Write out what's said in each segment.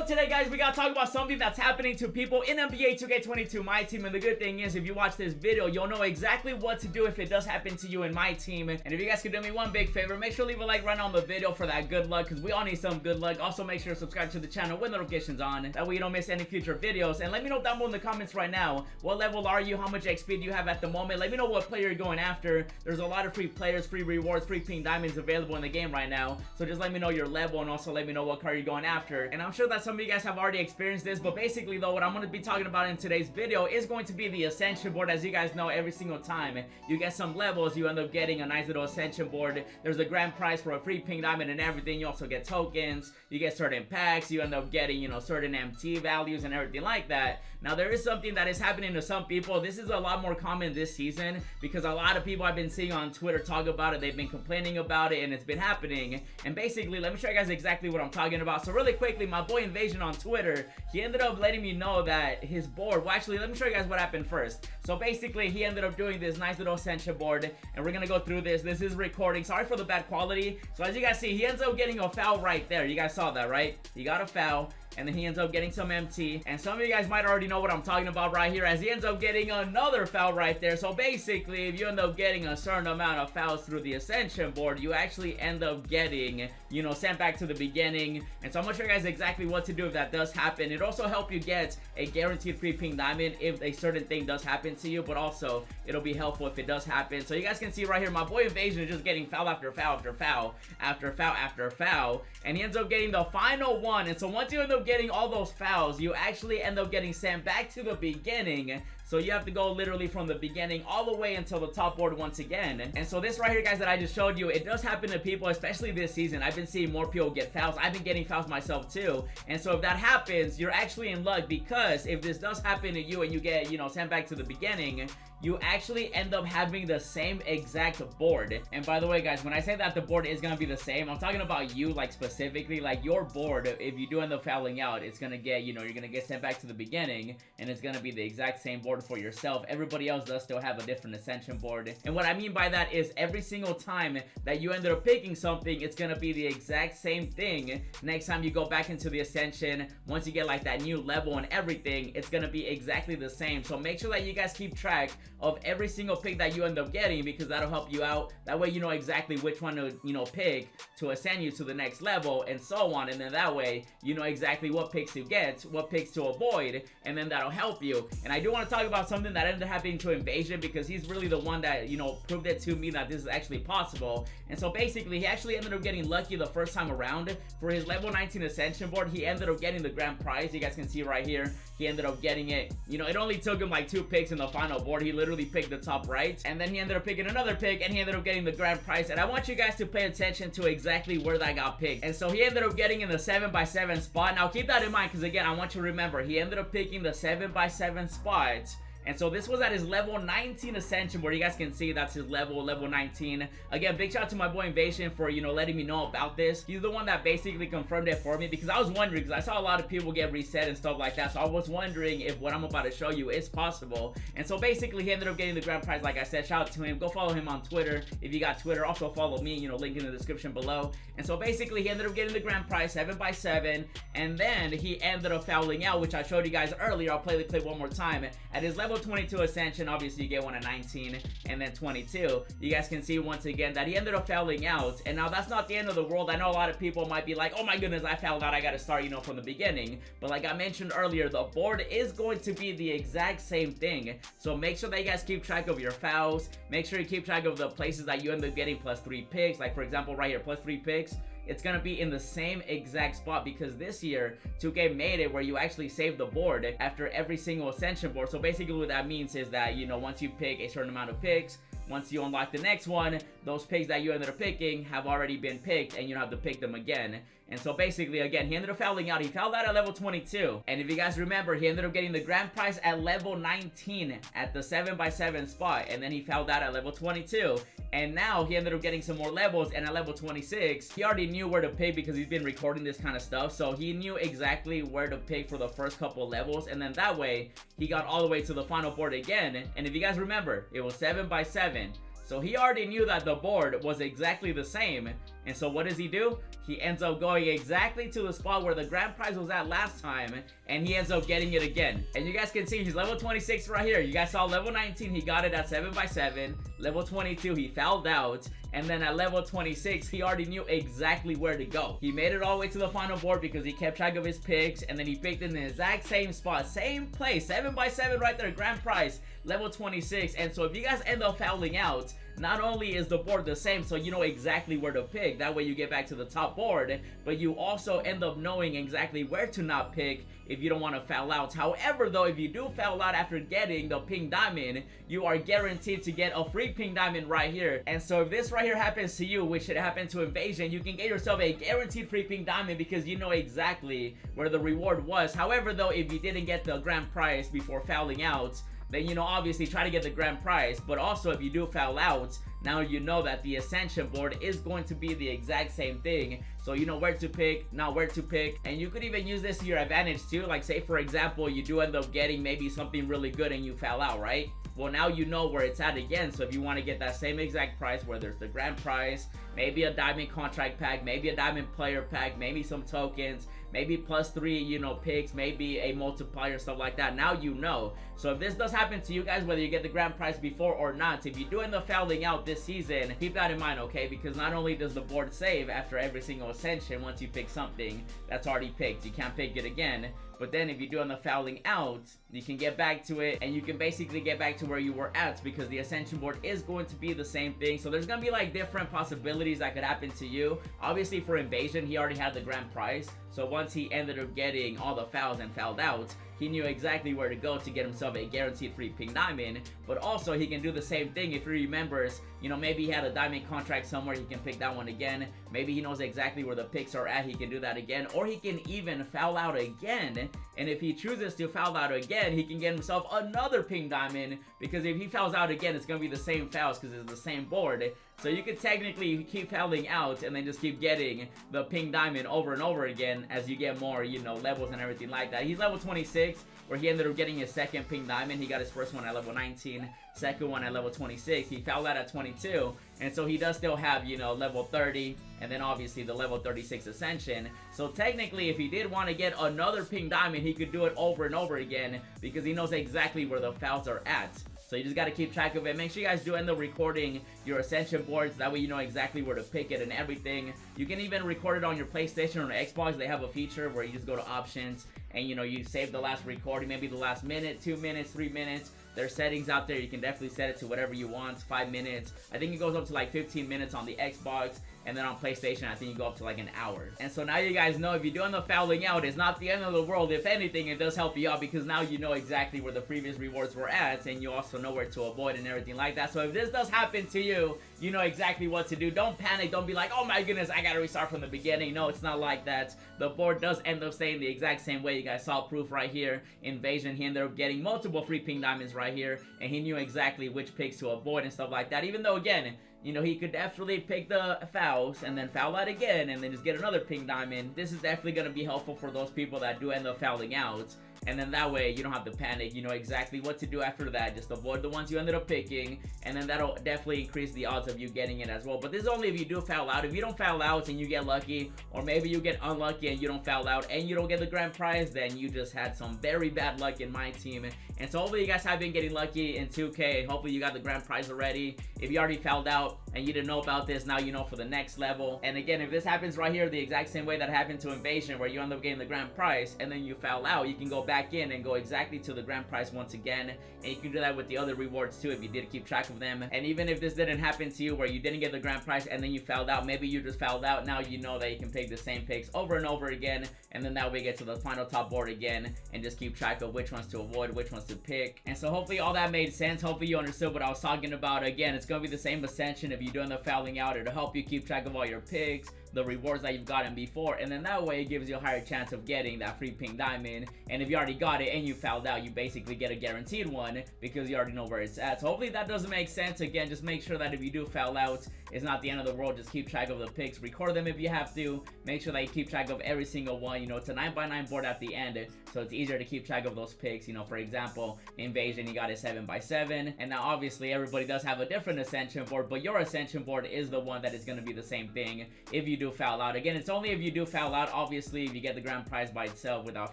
So today, guys, we gotta talk about something that's happening to people in NBA 2K22 Myteam. And the good thing is, if you watch this video, you'll know exactly what to do if it does happen to you in my team. And if you guys could do me one big favor, make sure to leave a like right now on the video for that good luck, because we all need some good luck. Also, make sure to subscribe to the channel with notifications on. That way you don't miss any future videos. And let me know down below in the comments right now, what level are you? How much XP do you have at the moment? Let me know what player you're going after. There's a lot of free players, free rewards, free pink diamonds available in the game right now. So just let me know your level, and also let me know what card you're going after. And I'm sure that some of you guys have already experienced this, but basically though, what I'm going to be talking about in today's video is going to be the ascension board. As you guys know, every single time you get some levels, you end up getting a nice little ascension board. There's a grand prize for a free pink diamond and everything. You also get tokens, you get certain packs, you end up getting, you know, certain MT values and everything like that. Now there is something that is happening to some people. This is a lot more common this season because a lot of people I've been seeing on Twitter talk about it. They've been complaining about it and it's been happening. And basically, let me show you guys exactly what I'm talking about. So really quickly, my boy Invasion on Twitter, he ended up letting me know that his board, well actually let me show you guys what happened first. So basically he ended up doing this nice little ascension board, and we're gonna go through this. This is recording, sorry for the bad quality. So as you guys see, he ends up getting a foul right there. You guys saw that, right? He got a foul, and then he ends up getting some MT. And some of you guys might already know what I'm talking about right here, as he ends up getting another foul right there. So basically, if you end up getting a certain amount of fouls through the ascension board, you actually end up getting, you know, sent back to the beginning. And so I'm gonna show you guys exactly what to do if that does happen. It also help you get a guaranteed free pink diamond if a certain thing does happen to you, but also it'll be helpful if it does happen. So you guys can see right here, my boy Invasion is just getting foul after foul after foul after foul after foul, and he ends up getting the final one. And so once you end up getting all those fouls, you actually end up getting sent back to the beginning. So you have to go literally from the beginning all the way until the top board once again. And so this right here, guys, that I just showed you, it does happen to people, especially this season. I've been seeing more people get fouls. I've been getting fouls myself too. And so if that happens, you're actually in luck, because if this does happen to you and you get, you know, sent back to the beginning, you actually end up having the same exact board. And by the way, guys, when I say that the board is gonna be the same, I'm talking about you, like specifically, like your board. If you do end up fouling out, it's gonna get, you know, you're gonna get sent back to the beginning, and it's gonna be the exact same board for yourself. Everybody else does still have a different ascension board. And what I mean by that is every single time that you ended up picking something, it's gonna be the exact same thing. Next time you go back into the ascension, once you get like that new level and everything, it's gonna be exactly the same. So make sure that you guys keep track of every single pick that you end up getting, because that'll help you out. That way you know exactly which one to, you know, pick to ascend you to the next level, and so on. And then that way you know exactly what picks to get, what picks to avoid, and then that'll help you. And I do want to talk about something that ended up happening to Invasion, because he's really the one that, you know, proved it to me that this is actually possible. And so basically he actually ended up getting lucky the first time around. For his level 19 ascension board, he ended up getting the grand prize. You guys can see right here, he ended up getting it. You know, it only took him like 2 picks in the final board. He literally picked the top right, and then he ended up picking another pick, and he ended up getting the grand prize. And I want you guys to pay attention to exactly where that got picked. And so he ended up getting in the 7x7 spot. Now keep that in mind, because again, I want you to remember, he ended up picking the 7x7 spot. And so this was at his level 19 ascension, where you guys can see that's his level 19. Again, big shout out to my boy Invasion for, you know, letting me know about this. He's the one that basically confirmed it for me, because I was wondering, because I saw a lot of people get reset and stuff like that. So I was wondering if what I'm about to show you is possible. And so basically he ended up getting the grand prize, like I said. Shout out to him. Go follow him on Twitter if you got Twitter. Also follow me, you know, link in the description below. And so basically he ended up getting the grand prize 7x7, and then he ended up fouling out, which I showed you guys earlier. I'll play the clip one more time. At his level 22 ascension, obviously you get one at 19 and then 22. You guys can see once again that he ended up fouling out. And now that's not the end of the world. I know a lot of people might be like, oh my goodness, I fouled out, I gotta start, you know, from the beginning. But like I mentioned earlier, the board is going to be the exact same thing. So make sure that you guys keep track of your fouls. Make sure you keep track of the places that you end up getting +3 picks. Like for example right here, +3 picks. It's gonna be in the same exact spot, because this year 2K made it where you actually save the board after every single ascension board. So basically what that means is that, you know, once you pick a certain amount of picks, once you unlock the next one, those picks that you ended up picking have already been picked, and you don't have to pick them again. And so basically, again, he ended up fouling out. He fouled out at level 22. And if you guys remember, he ended up getting the grand prize at level 19 at the 7x7 spot. And then he fouled out at level 22. And now he ended up getting some more levels, and at level 26, he already knew where to pick because he's been recording this kind of stuff. So he knew exactly where to pick for the first couple levels, and then that way, he got all the way to the final board again. And if you guys remember, it was 7x7. So he already knew that the board was exactly the same. And so what does he do? He ends up going exactly to the spot where the grand prize was at last time, and he ends up getting it again. And you guys can see he's level 26 right here. You guys saw level 19, he got it at 7x7. Level 22, he fouled out. And then at level 26, he already knew exactly where to go. He made it all the way to the final board because he kept track of his picks, and then he picked in the exact same spot, same place, 7x7 right there, grand prize, level 26. And so if you guys end up fouling out, not only is the board the same, so you know exactly where to pick, that way you get back to the top board, but you also end up knowing exactly where to not pick if you don't want to foul out. However though, if you do foul out after getting the pink diamond, you are guaranteed to get a free pink diamond right here. And so if this right here happens to you, which should happen to Invasion, you can get yourself a guaranteed free pink diamond because you know exactly where the reward was. However though, if you didn't get the grand prize before fouling out, then you know obviously try to get the grand prize. But also if you do foul out, now you know that the ascension board is going to be the exact same thing, so you know where to pick, not where to pick. And you could even use this to your advantage too. Like say for example, you do end up getting maybe something really good and you foul out, right? Well, now you know where it's at again. So if you want to get that same exact prize, where there's the grand prize, maybe a diamond contract pack, maybe a diamond player pack, maybe some tokens, maybe +3, you know, picks, maybe a multiplier, stuff like that. Now you know. So if this does happen to you guys, whether you get the grand prize before or not, if you do end up fouling out this season, keep that in mind, okay? Because not only does the board save after every single ascension, once you pick something that's already picked, you can't pick it again. But then if you do end up fouling out, you can get back to it, and you can basically get back to where you were at, because the ascension board is going to be the same thing. So there's gonna be like different possibilities that could happen to you. Obviously for Invasion, he already had the grand prize, so once he ended up getting all the fouls and fouled out, he knew exactly where to go to get himself a guaranteed free pink diamond. But also he can do the same thing if he remembers, you know, maybe he had a diamond contract somewhere, he can pick that one again. Maybe he knows exactly where the picks are at, he can do that again. Or he can even foul out again, and if he chooses to foul out again, he can get himself another pink diamond, because if he fouls out again, it's gonna be the same fouls because it's the same board. So you could technically keep fouling out and then just keep getting the pink diamond over and over again as you get more, you know, levels and everything like that. He's level 26, where he ended up getting his second pink diamond. He got his first one at level 19, second one at level 26. He fouled out at 22, and so he does still have, you know, level 30, and then obviously the level 36 ascension. So technically, if he did want to get another pink diamond, he could do it over and over again because he knows exactly where the fouls are at. So you just got to keep track of it. Make sure you guys do end up recording your ascension boards. That way you know exactly where to pick it and everything. You can even record it on your PlayStation or Xbox. They have a feature where you just go to options and, you know, you save the last recording, maybe the last minute, 2 minutes, 3 minutes. There's settings out there. You can definitely set it to whatever you want. 5 minutes. I think it goes up to like 15 minutes on the Xbox. And then on PlayStation, I think you go up to like an hour. And so now you guys know if you do end up fouling out, it's not the end of the world. If anything, it does help you out because now you know exactly where the previous rewards were at, and you also know where to avoid and everything like that. So if this does happen to you, you know exactly what to do. Don't panic. Don't be like, oh my goodness, I gotta restart from the beginning. No, it's not like that. The board does end up staying the exact same way. You guys saw proof right here. Invasion, he ended up getting multiple free pink diamonds right here, and he knew exactly which picks to avoid and stuff like that. Even though, again, you know, he could definitely pick the fouls and then foul out again and then just get another pink diamond. This is definitely going to be helpful for those people that do end up fouling out. And then that way, you don't have to panic. You know exactly what to do after that. Just avoid the ones you ended up picking. And then that'll definitely increase the odds of you getting it as well. But this is only if you do foul out. If you don't foul out and you get lucky, or maybe you get unlucky and you don't foul out and you don't get the grand prize, then you just had some very bad luck in my team. And so hopefully you guys have been getting lucky in 2K. Hopefully you got the grand prize already. If you already fouled out and you didn't know about this, now you know for the next level. And again, if this happens right here the exact same way that happened to Invasion, where you end up getting the grand prize and then you foul out, you can go back in and go exactly to the grand prize once again. And you can do that with the other rewards too if you did keep track of them. And even if this didn't happen to you where you didn't get the grand prize and then you fouled out, maybe you just fouled out, now you know that you can pick the same picks over and over again, and then that way get to the final top board again and just keep track of which ones to avoid, which ones to pick. And so hopefully all that made sense. Hopefully you understood what I was talking about. Again, it's gonna be the same ascension. If you do end up fouling out, it'll help you keep track of all your picks, the rewards that you've gotten before, and then that way it gives you a higher chance of getting that free pink diamond. And if you already got it and you fouled out, you basically get a guaranteed one because you already know where it's at. So hopefully that doesn't make sense. Again, just make sure that if you do foul out, it's not the end of the world. Just keep track of the picks, record them if you have to, make sure that you keep track of every single one. You know, it's a 9x9 board at the end, so it's easier to keep track of those picks. You know, for example, Invasion, you got a 7x7, and now obviously everybody does have a different ascension board, but your ascension board is the one that is going to be the same thing if you do foul out. Again, it's only if you do foul out. Obviously, if you get the grand prize by itself without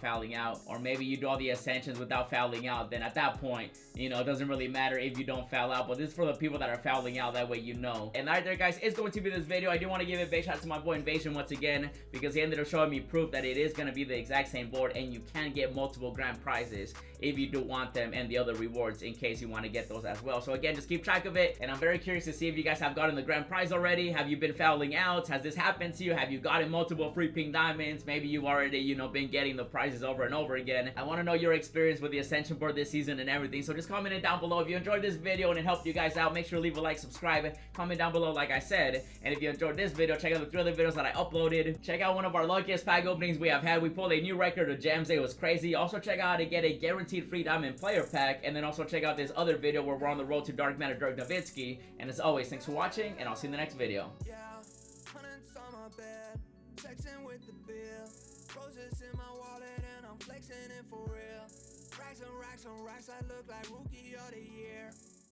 fouling out, or maybe you do all the ascensions without fouling out, then at that point, you know, it doesn't really matter if you don't foul out. But this is for the people that are fouling out, that way you know. And right there, guys, is going to be this video. I do want to give a big shout out to my boy Invasion once again, because he ended up showing me proof that it is going to be the exact same board, and you can get multiple grand prizes if you do want them, and the other rewards in case you want to get those as well. So again, just keep track of it, and I'm very curious to see if you guys have gotten the grand prize already. Have you been fouling out? Has this happened to you? Have you gotten multiple free pink diamonds? Maybe you've already, you know, been getting the prizes over and over again. I want to know your experience with the ascension board this season and everything, so just comment it down below. If you enjoyed this video and it helped you guys out, make sure to leave a like, subscribe, comment down below like I said. And if you enjoyed this video, check out the 3 other videos that I uploaded. Check out one of our luckiest pack openings we have had. We pulled a new record of gems. It was crazy. Also check out how to get a guaranteed free diamond player pack, and then also check out this other video where we're on the road to Dark Matter Dirk Nowitzki. And as always, thanks for watching, and I'll see you in the next video. Yeah, hundreds on my bed, texting with the bill, roses in my wallet, and I'm flexing it for real. Racks and racks and racks, I look like rookie of the year.